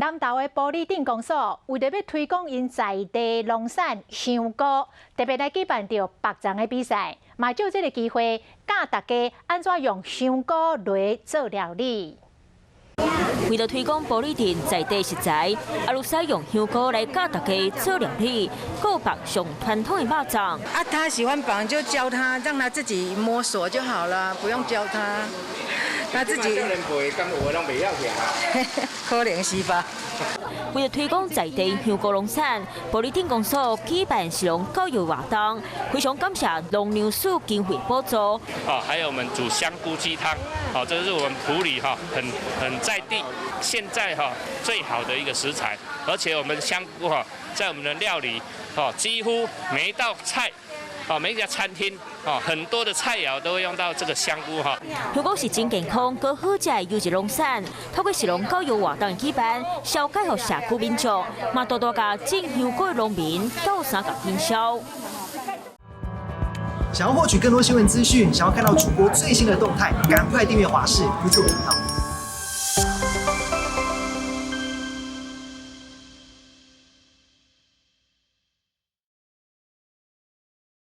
南投的埔里镇公所为着要推广因在地农产香菇，特别来举办着白粽的比赛，嘛就这个机会教大家安怎用香菇来做料理。 为了推广埔里镇在地食材，阿鲁使用香菇来教大家做料理，够放上传统的肉粽。啊，他喜欢绑就教他，让他自己摸索就好了，不用教他，他自己。可能是吧。为了推广在地香菇农产，埔里镇公所举办食农教育活动，非常感谢农粮署经费补助。还有我们煮香菇鸡汤，这是我们埔里很在地，现在最好的一个食材，而且我们香菇在我们的料理几乎每一道菜。 每一家餐厅很多的菜肴都会用到这个香菇香菇是真健康、高好食的优质农产，透过食农教育活动举办，消解予社区民众，嘛多多甲种香菇的农民到三甲分销。想要获取更多新闻资讯，想要看到主播最新的动态，赶快订阅华视 YouTube 频道。